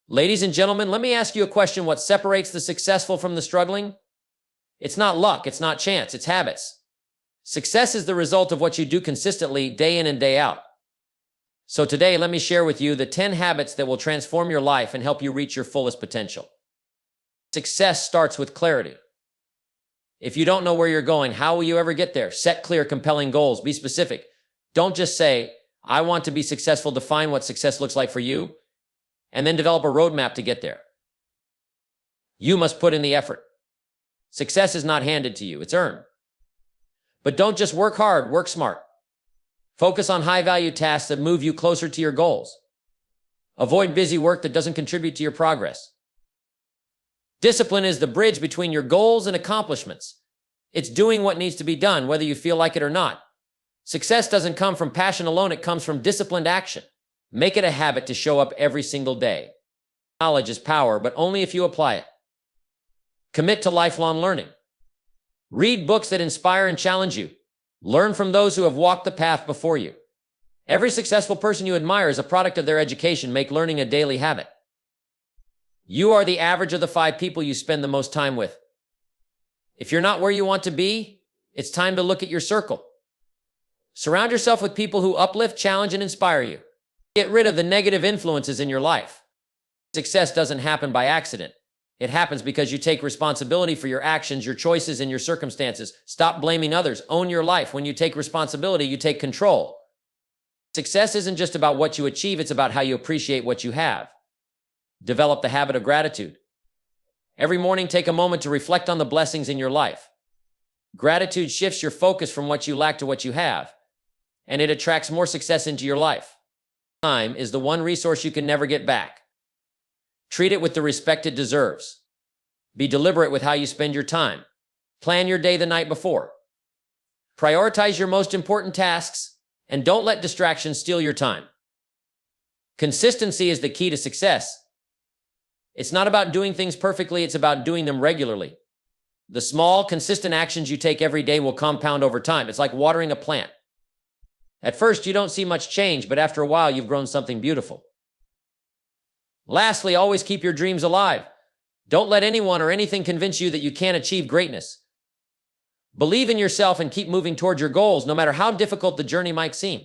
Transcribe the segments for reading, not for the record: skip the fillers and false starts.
Ladies and gentlemen, let me ask you a question. What separates the successful from the struggling? It's not luck, it's not chance, it's habits. Success is the result of what you do consistently, day in and day out. So today, let me share with you the 10 habits that will transform your life and help you reach your fullest potential. Success starts with clarity. If you don't know where you're going, how will you ever get there? Set clear, compelling goals. Be specific. Don't just say, I want to be successful. Define what success looks like for you, and then develop a roadmap to get there. You must put in the effort. Success is not handed to you, it's earned. But don't just work hard, work smart. Focus on high-value tasks that move you closer to your goals. Avoid busy work that doesn't contribute to your progress. Discipline is the bridge between your goals and accomplishments. It's doing what needs to be done, whether you feel like it or not. Success doesn't come from passion alone, it comes from disciplined action. Make it a habit to show up every single day. Knowledge is power, but only if you apply it. Commit to lifelong learning. Read books that inspire and challenge you. Learn from those who have walked the path before you. Every successful person you admire is a product of their education. Make learning a daily habit. You are the average of the 5 people you spend the most time with. If you're not where you want to be, it's time to look at your circle. Surround yourself with people who uplift, challenge, and inspire you. Get rid of the negative influences in your life. Success doesn't happen by accident. It happens because you take responsibility for your actions, your choices, and your circumstances. Stop blaming others. Own your life. When you take responsibility, you take control. Success isn't just about what you achieve, it's about how you appreciate what you have. Develop the habit of gratitude. Every morning, take a moment to reflect on the blessings in your life. Gratitude shifts your focus from what you lack to what you have, and it attracts more success into your life. Time is the one resource you can never get back. Treat it with the respect it deserves. Be deliberate with how you spend your time. Plan your day the night before. Prioritize your most important tasks, and don't let distractions steal your time. Consistency is the key to success. It's not about doing things perfectly, it's about doing them regularly. The small, consistent actions you take every day will compound over time. It's like watering a plant. At first, you don't see much change, but after a while, you've grown something beautiful. Lastly, always keep your dreams alive. Don't let anyone or anything convince you that you can't achieve greatness. Believe in yourself and keep moving toward your goals, no matter how difficult the journey might seem.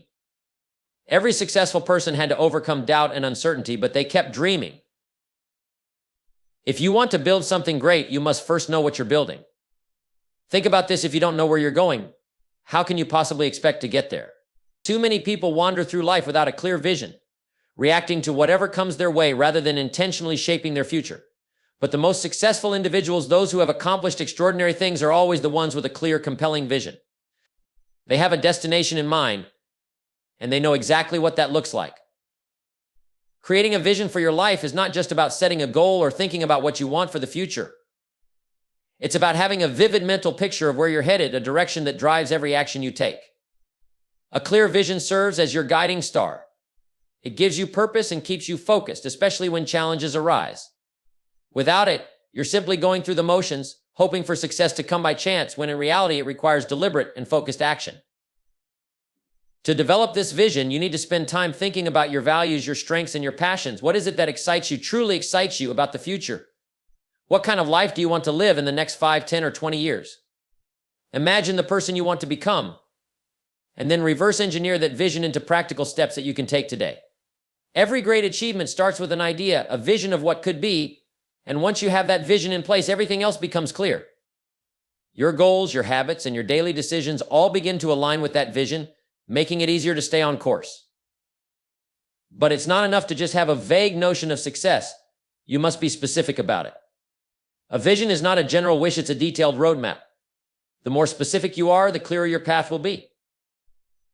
Every successful person had to overcome doubt and uncertainty, but they kept dreaming. If you want to build something great, you must first know what you're building. Think about this: if you don't know where you're going, how can you possibly expect to get there? Too many people wander through life without a clear vision, reacting to whatever comes their way rather than intentionally shaping their future. But the most successful individuals, those who have accomplished extraordinary things, are always the ones with a clear, compelling vision. They have a destination in mind, and they know exactly what that looks like. Creating a vision for your life is not just about setting a goal or thinking about what you want for the future. It's about having a vivid mental picture of where you're headed, a direction that drives every action you take. A clear vision serves as your guiding star. It gives you purpose and keeps you focused, especially when challenges arise. Without it, you're simply going through the motions, hoping for success to come by chance, when in reality it requires deliberate and focused action. To develop this vision, you need to spend time thinking about your values, your strengths, and your passions. What is it that excites you, truly excites you about the future? What kind of life do you want to live in the next 5, 10, or 20 years? Imagine the person you want to become, and then reverse engineer that vision into practical steps that you can take today. Every great achievement starts with an idea, a vision of what could be, and once you have that vision in place, everything else becomes clear. Your goals, your habits, and your daily decisions all begin to align with that vision, making it easier to stay on course. But it's not enough to just have a vague notion of success. You must be specific about it. A vision is not a general wish, it's a detailed roadmap. The more specific you are, the clearer your path will be.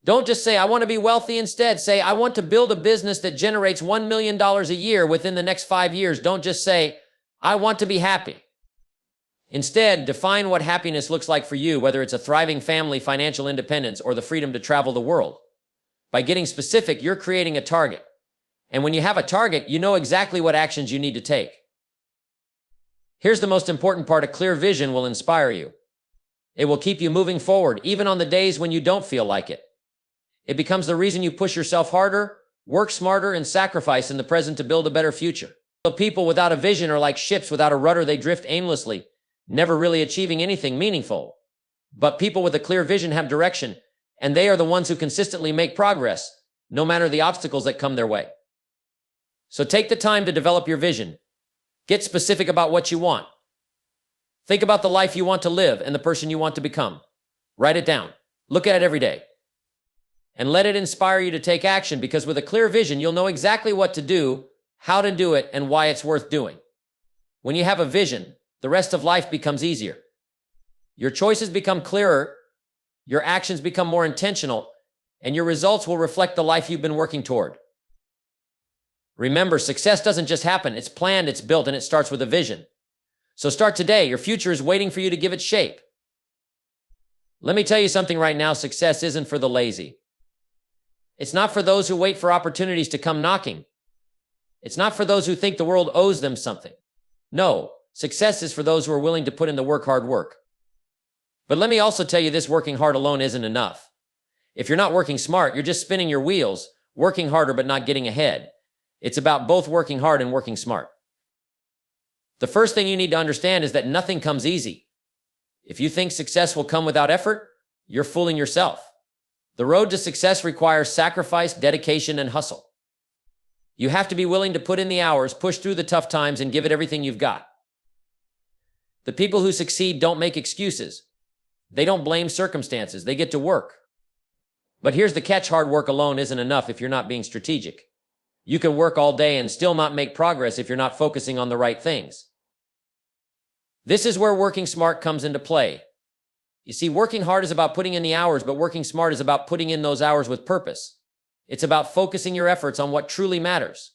Don't just say, I want to be wealthy. Instead, say, I want to build a business that generates $1 million a year within the next 5 years. Don't just say, I want to be happy. Instead, define what happiness looks like for you, whether it's a thriving family, financial independence, or the freedom to travel the world. By getting specific, you're creating a target. And when you have a target, you know exactly what actions you need to take. Here's the most important part: a clear vision will inspire you. It will keep you moving forward, even on the days when you don't feel like it. It becomes the reason you push yourself harder, work smarter, and sacrifice in the present to build a better future. So people without a vision are like ships without a rudder. They drift aimlessly, never really achieving anything meaningful. But people with a clear vision have direction, and they are the ones who consistently make progress, no matter the obstacles that come their way. So take the time to develop your vision. Get specific about what you want. Think about the life you want to live and the person you want to become. Write it down. Look at it every day. And let it inspire you to take action, because with a clear vision, you'll know exactly what to do, how to do it, and why it's worth doing. When you have a vision, the rest of life becomes easier. Your choices become clearer, your actions become more intentional, and your results will reflect the life you've been working toward. Remember, success doesn't just happen. It's planned, it's built, and it starts with a vision. So start today. Your future is waiting for you to give it shape. Let me tell you something right now. Success isn't for the lazy. It's not for those who wait for opportunities to come knocking. It's not for those who think the world owes them something. No, success is for those who are willing to put in the hard work. But let me also tell you this: working hard alone isn't enough. If you're not working smart, you're just spinning your wheels, working harder but not getting ahead. It's about both working hard and working smart. The first thing you need to understand is that nothing comes easy. If you think success will come without effort, you're fooling yourself. The road to success requires sacrifice, dedication, and hustle. You have to be willing to put in the hours, push through the tough times, and give it everything you've got. The people who succeed don't make excuses. They don't blame circumstances. They get to work. But here's the catch: hard work alone isn't enough if you're not being strategic. You can work all day and still not make progress if you're not focusing on the right things. This is where working smart comes into play. You see, working hard is about putting in the hours, but working smart is about putting in those hours with purpose. It's about focusing your efforts on what truly matters.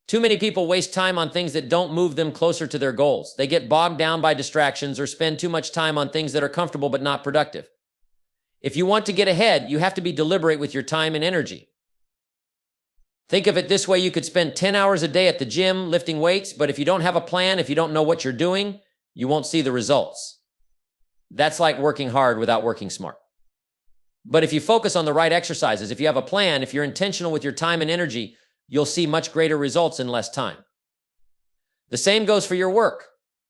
Too many people waste time on things that don't move them closer to their goals. They get bogged down by distractions or spend too much time on things that are comfortable but not productive. If you want to get ahead, you have to be deliberate with your time and energy. Think of it this way: you could spend 10 hours a day at the gym lifting weights, but if you don't have a plan, if you don't know what you're doing, you won't see the results. That's like working hard without working smart. But if you focus on the right exercises, if you have a plan, if you're intentional with your time and energy, you'll see much greater results in less time. The same goes for your work.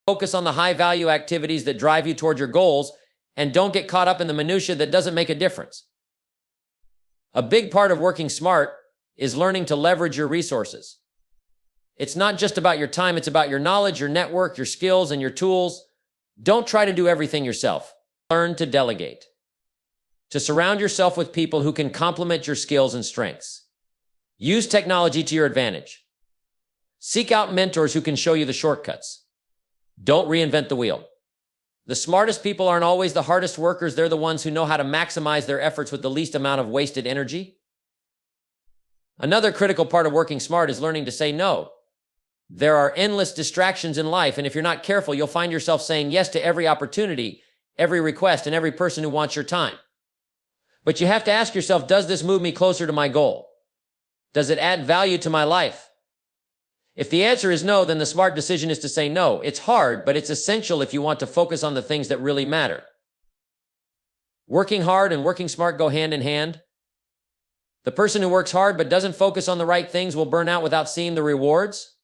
Focus on the high-value activities that drive you toward your goals, and don't get caught up in the minutia that doesn't make a difference. A big part of working smart is learning to leverage your resources. It's not just about your time, it's about your knowledge, your network, your skills, and your tools. Don't try to do everything yourself. Learn to delegate. To surround yourself with people who can complement your skills and strengths. Use technology to your advantage. Seek out mentors who can show you the shortcuts. Don't reinvent the wheel. The smartest people aren't always the hardest workers. They're the ones who know how to maximize their efforts with the least amount of wasted energy. Another critical part of working smart is learning to say no. There are endless distractions in life, and if you're not careful, you'll find yourself saying yes to every opportunity, every request, and every person who wants your time. But you have to ask yourself, does this move me closer to my goal? Does it add value to my life? If the answer is no, then the smart decision is to say no. It's hard, but it's essential if you want to focus on the things that really matter. Working hard and working smart go hand in hand. The person who works hard but doesn't focus on the right things will burn out without seeing the rewards.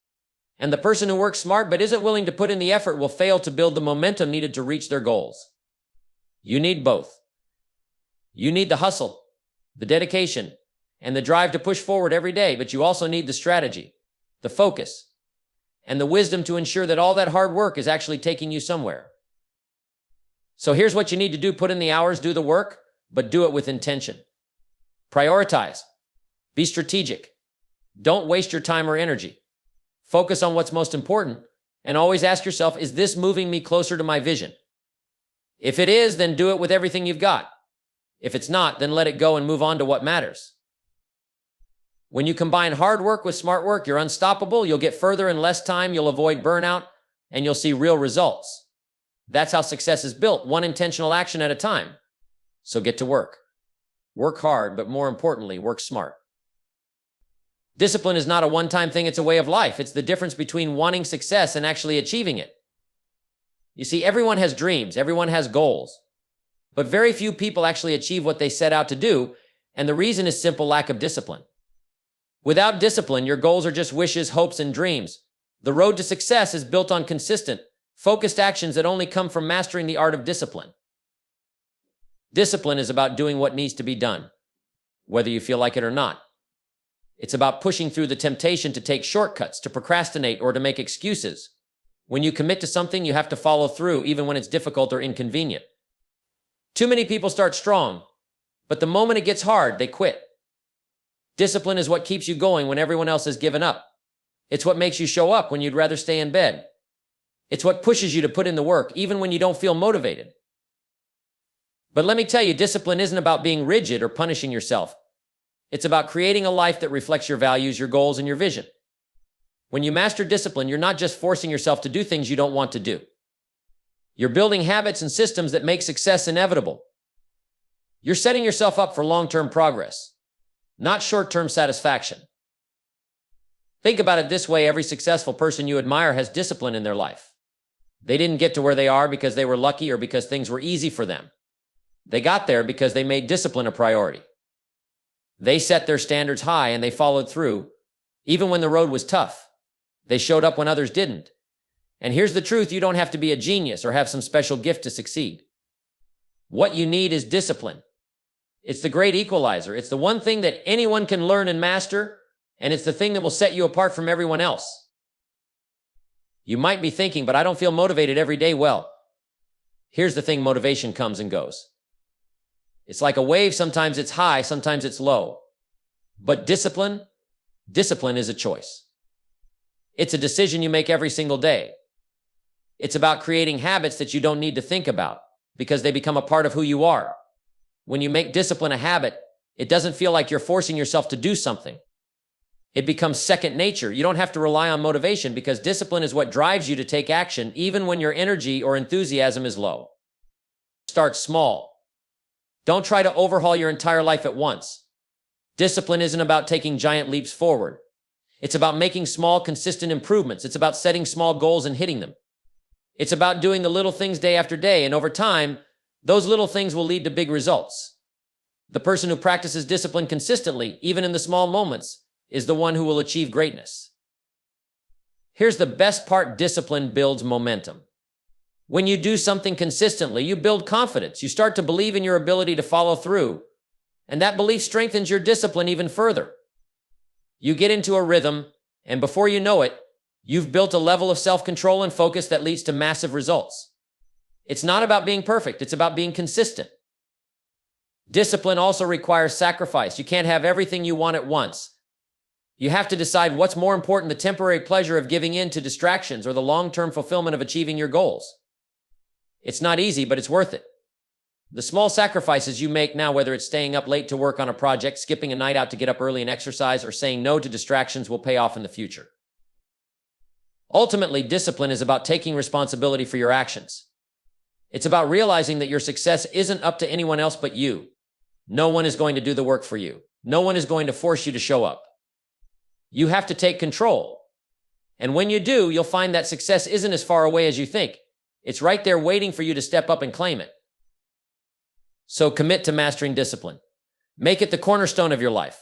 And the person who works smart but isn't willing to put in the effort will fail to build the momentum needed to reach their goals. You need both. You need the hustle, the dedication, and the drive to push forward every day, but you also need the strategy, the focus, and the wisdom to ensure that all that hard work is actually taking you somewhere. So here's what you need to do: put in the hours, do the work, but do it with intention. Prioritize. Be strategic. Don't waste your time or energy. Focus on what's most important, and always ask yourself, is this moving me closer to my vision? If it is, then do it with everything you've got. If it's not, then let it go and move on to what matters. When you combine hard work with smart work, you're unstoppable. You'll get further in less time, you'll avoid burnout, and you'll see real results. That's how success is built, one intentional action at a time. So get to work. Work hard, but more importantly, work smart. Discipline is not a one-time thing, it's a way of life. It's the difference between wanting success and actually achieving it. You see, everyone has dreams, everyone has goals, but very few people actually achieve what they set out to do, and the reason is simple: lack of discipline. Without discipline, your goals are just wishes, hopes, and dreams, The road to success is built on consistent, focused actions that only come from mastering the art of discipline. Discipline is about doing what needs to be done, whether you feel like it or not. It's about pushing through the temptation to take shortcuts, to procrastinate, or to make excuses. When you commit to something, you have to follow through, even when it's difficult or inconvenient. Too many people start strong, but the moment it gets hard, they quit. Discipline is what keeps you going when everyone else has given up. It's what makes you show up when you'd rather stay in bed. It's what pushes you to put in the work, even when you don't feel motivated. But let me tell you, discipline isn't about being rigid or punishing yourself. It's about creating a life that reflects your values, your goals, and your vision. When you master discipline, you're not just forcing yourself to do things you don't want to do. You're building habits and systems that make success inevitable. You're setting yourself up for long-term progress, not short-term satisfaction. Think about it this way: every successful person you admire has discipline in their life. They didn't get to where they are because they were lucky or because things were easy for them. They got there because they made discipline a priority. They set their standards high and they followed through, even when the road was tough. They showed up when others didn't. And here's the truth: you don't have to be a genius or have some special gift to succeed. What you need is discipline. It's the great equalizer. It's the one thing that anyone can learn and master, and it's the thing that will set you apart from everyone else. You might be thinking, but I don't feel motivated every day. Well, here's the thing: motivation comes and goes. It's like a wave. Sometimes it's high, sometimes it's low. But discipline is a choice. It's a decision you make every single day. It's about creating habits that you don't need to think about because they become a part of who you are. When you make discipline a habit, it doesn't feel like you're forcing yourself to do something. It becomes second nature. You don't have to rely on motivation because discipline is what drives you to take action even when your energy or enthusiasm is low. Start small. Don't try to overhaul your entire life at once. Discipline isn't about taking giant leaps forward. It's about making small, consistent improvements. It's about setting small goals and hitting them. It's about doing the little things day after day, and over time, those little things will lead to big results. The person who practices discipline consistently, even in the small moments, is the one who will achieve greatness. Here's the best part: discipline builds momentum. When you do something consistently, you build confidence. You start to believe in your ability to follow through, and that belief strengthens your discipline even further. You get into a rhythm, and before you know it, you've built a level of self-control and focus that leads to massive results. It's not about being perfect, it's about being consistent. Discipline also requires sacrifice. You can't have everything you want at once. You have to decide what's more important: the temporary pleasure of giving in to distractions or the long-term fulfillment of achieving your goals. It's not easy, but it's worth it. The small sacrifices you make now, whether it's staying up late to work on a project, skipping a night out to get up early and exercise, or saying no to distractions, will pay off in the future. Ultimately, discipline is about taking responsibility for your actions. It's about realizing that your success isn't up to anyone else but you. No one is going to do the work for you. No one is going to force you to show up. You have to take control. And when you do, you'll find that success isn't as far away as you think. It's right there waiting for you to step up and claim it. So commit to mastering discipline. Make it the cornerstone of your life.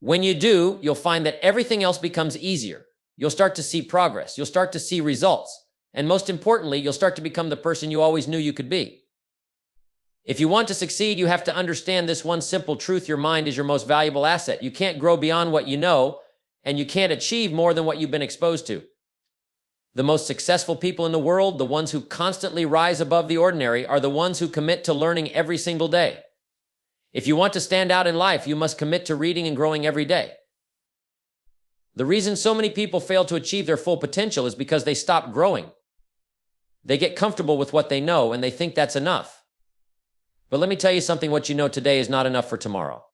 When you do, you'll find that everything else becomes easier. You'll start to see progress. You'll start to see results. And most importantly, you'll start to become the person you always knew you could be. If you want to succeed, you have to understand this one simple truth: your mind is your most valuable asset. You can't grow beyond what you know, and you can't achieve more than what you've been exposed to. The most successful people in the world, the ones who constantly rise above the ordinary, are the ones who commit to learning every single day. If you want to stand out in life, you must commit to reading and growing every day. The reason so many people fail to achieve their full potential is because they stop growing. They get comfortable with what they know and they think that's enough. But let me tell you something: what you know today is not enough for tomorrow.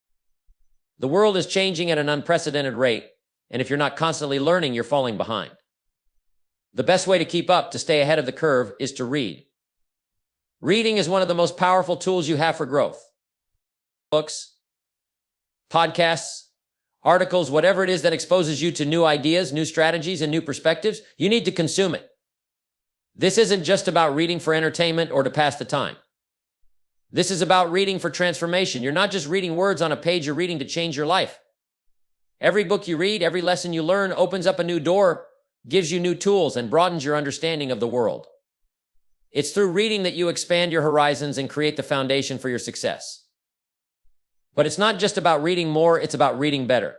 The world is changing at an unprecedented rate, and if you're not constantly learning, you're falling behind. The best way to keep up, to stay ahead of the curve, is to read. Reading is one of the most powerful tools you have for growth. Books, podcasts, articles, whatever it is that exposes you to new ideas, new strategies, and new perspectives, you need to consume it. This isn't just about reading for entertainment or to pass the time. This is about reading for transformation. You're not just reading words on a page, you're reading to change your life. Every book you read, every lesson you learn opens up a new door gives you new tools, and broadens your understanding of the world. It's through reading that you expand your horizons and create the foundation for your success. But it's not just about reading more, it's about reading better.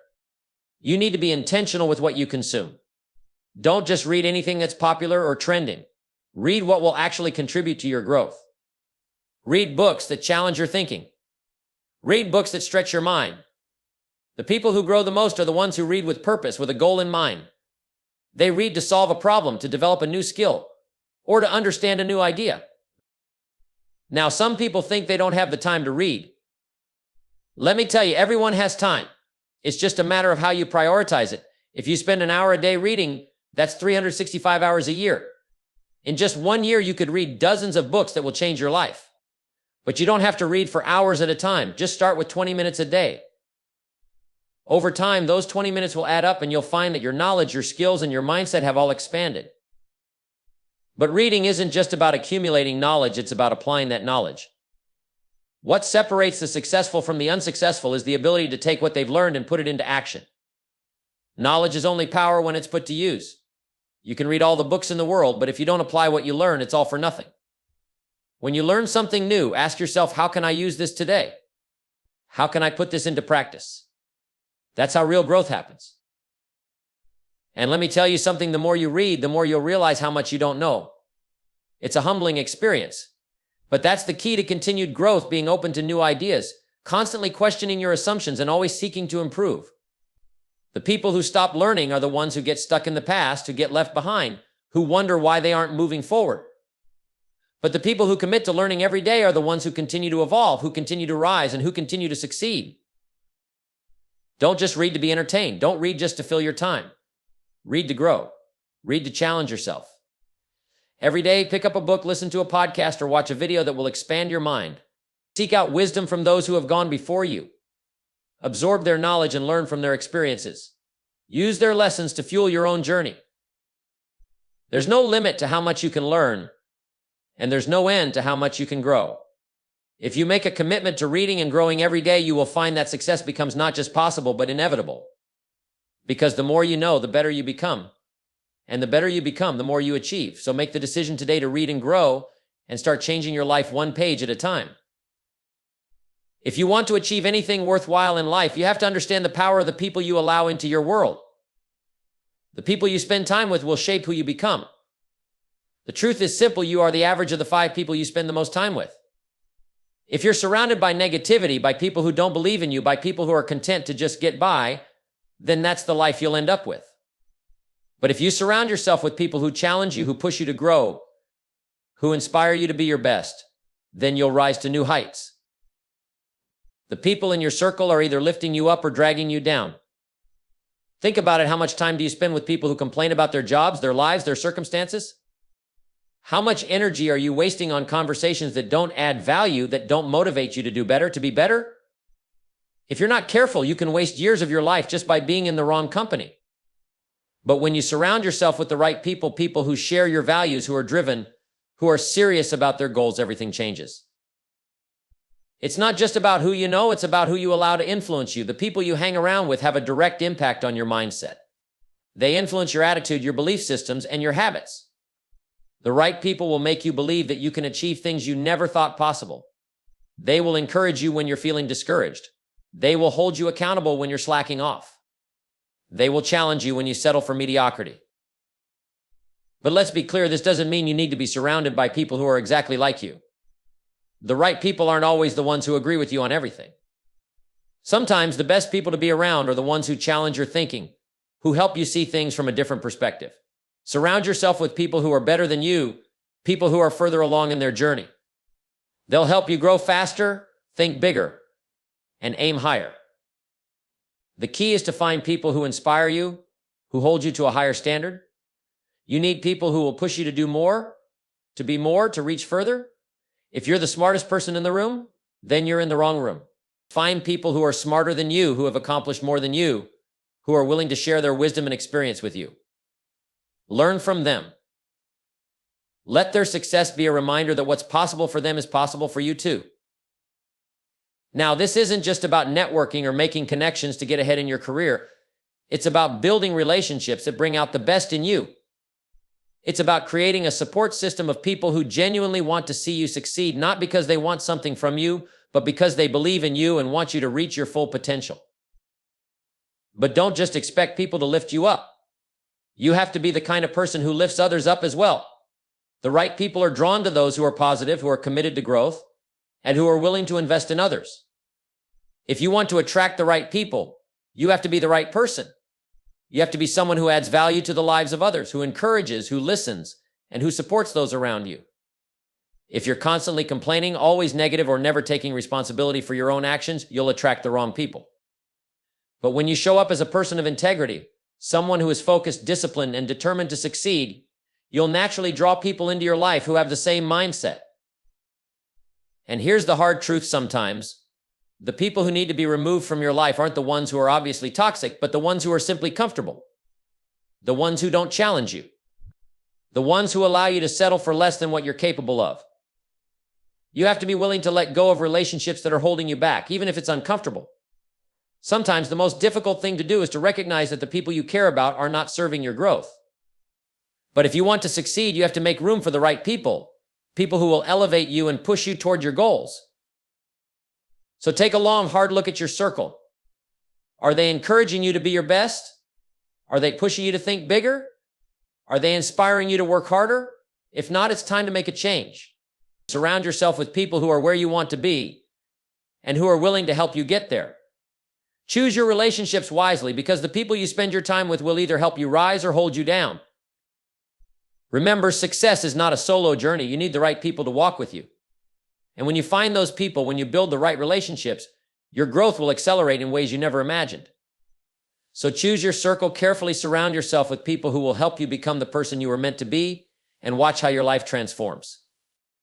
You need to be intentional with what you consume. Don't just read anything that's popular or trending. Read what will actually contribute to your growth. Read books that challenge your thinking. Read books that stretch your mind. The people who grow the most are the ones who read with purpose, with a goal in mind. They read to solve a problem, to develop a new skill, or to understand a new idea. Now, some people think they don't have the time to read. Let me tell you, everyone has time. It's just a matter of how you prioritize it. If you spend an hour a day reading, that's 365 hours a year. In just 1 year, you could read dozens of books that will change your life. But you don't have to read for hours at a time. Just start with 20 minutes a day. Over time, those 20 minutes will add up, and you'll find that your knowledge, your skills, and your mindset have all expanded. But reading isn't just about accumulating knowledge, it's about applying that knowledge. What separates the successful from the unsuccessful is the ability to take what they've learned and put it into action. Knowledge is only power when it's put to use. You can read all the books in the world, but if you don't apply what you learn, it's all for nothing. When you learn something new, ask yourself, how can I use this today? How can I put this into practice? That's how real growth happens. And let me tell you something, the more you read, the more you'll realize how much you don't know. It's a humbling experience. But that's the key to continued growth, being open to new ideas, constantly questioning your assumptions, and always seeking to improve. The people who stop learning are the ones who get stuck in the past, who get left behind, who wonder why they aren't moving forward. But the people who commit to learning every day are the ones who continue to evolve, who continue to rise, and who continue to succeed. Don't just read to be entertained. Don't read just to fill your time. Read to grow. Read to challenge yourself. Every day, pick up a book, listen to a podcast, or watch a video that will expand your mind. Seek out wisdom from those who have gone before you. Absorb their knowledge and learn from their experiences. Use their lessons to fuel your own journey. There's no limit to how much you can learn, and there's no end to how much you can grow. If you make a commitment to reading and growing every day, you will find that success becomes not just possible, but inevitable. Because the more you know, the better you become. And the better you become, the more you achieve. So make the decision today to read and grow, and start changing your life one page at a time. If you want to achieve anything worthwhile in life, you have to understand the power of the people you allow into your world. The people you spend time with will shape who you become. The truth is simple, you are the average of the 5 people you spend the most time with. If you're surrounded by negativity, by people who don't believe in you, by people who are content to just get by, then that's the life you'll end up with. But if you surround yourself with people who challenge you, who push you to grow, who inspire you to be your best, then you'll rise to new heights. The people in your circle are either lifting you up or dragging you down. Think about it. How much time do you spend with people who complain about their jobs, their lives, their circumstances? How much energy are you wasting on conversations that don't add value, that don't motivate you to do better, to be better? If you're not careful, you can waste years of your life just by being in the wrong company. But when you surround yourself with the right people, people who share your values, who are driven, who are serious about their goals, everything changes. It's not just about who you know, it's about who you allow to influence you. The people you hang around with have a direct impact on your mindset. They influence your attitude, your belief systems, and your habits. The right people will make you believe that you can achieve things you never thought possible. They will encourage you when you're feeling discouraged. They will hold you accountable when you're slacking off. They will challenge you when you settle for mediocrity. But let's be clear, this doesn't mean you need to be surrounded by people who are exactly like you. The right people aren't always the ones who agree with you on everything. Sometimes the best people to be around are the ones who challenge your thinking, who help you see things from a different perspective. Surround yourself with people who are better than you, people who are further along in their journey. They'll help you grow faster, think bigger, and aim higher. The key is to find people who inspire you, who hold you to a higher standard. You need people who will push you to do more, to be more, to reach further. If you're the smartest person in the room, then you're in the wrong room. Find people who are smarter than you, who have accomplished more than you, who are willing to share their wisdom and experience with you. Learn from them. Let their success be a reminder that what's possible for them is possible for you too. Now, this isn't just about networking or making connections to get ahead in your career. It's about building relationships that bring out the best in you. It's about creating a support system of people who genuinely want to see you succeed, not because they want something from you, but because they believe in you and want you to reach your full potential. But don't just expect people to lift you up. You have to be the kind of person who lifts others up as well. The right people are drawn to those who are positive, who are committed to growth, and who are willing to invest in others. If you want to attract the right people, you have to be the right person. You have to be someone who adds value to the lives of others, who encourages, who listens, and who supports those around you. If you're constantly complaining, always negative, or never taking responsibility for your own actions, you'll attract the wrong people. But when you show up as a person of integrity, someone who is focused, disciplined, and determined to succeed, you'll naturally draw people into your life who have the same mindset. And here's the hard truth sometimes. The people who need to be removed from your life aren't the ones who are obviously toxic, but the ones who are simply comfortable. The ones who don't challenge you. The ones who allow you to settle for less than what you're capable of. You have to be willing to let go of relationships that are holding you back, even if it's uncomfortable. Sometimes the most difficult thing to do is to recognize that the people you care about are not serving your growth. But if you want to succeed, you have to make room for the right people. People who will elevate you and push you toward your goals. So take a long, hard look at your circle. Are they encouraging you to be your best? Are they pushing you to think bigger? Are they inspiring you to work harder? If not, it's time to make a change. Surround yourself with people who are where you want to be and who are willing to help you get there. Choose your relationships wisely, because the people you spend your time with will either help you rise or hold you down. Remember, success is not a solo journey. You need the right people to walk with you. And when you find those people, when you build the right relationships, your growth will accelerate in ways you never imagined. So choose your circle, carefully surround yourself with people who will help you become the person you were meant to be, and watch how your life transforms.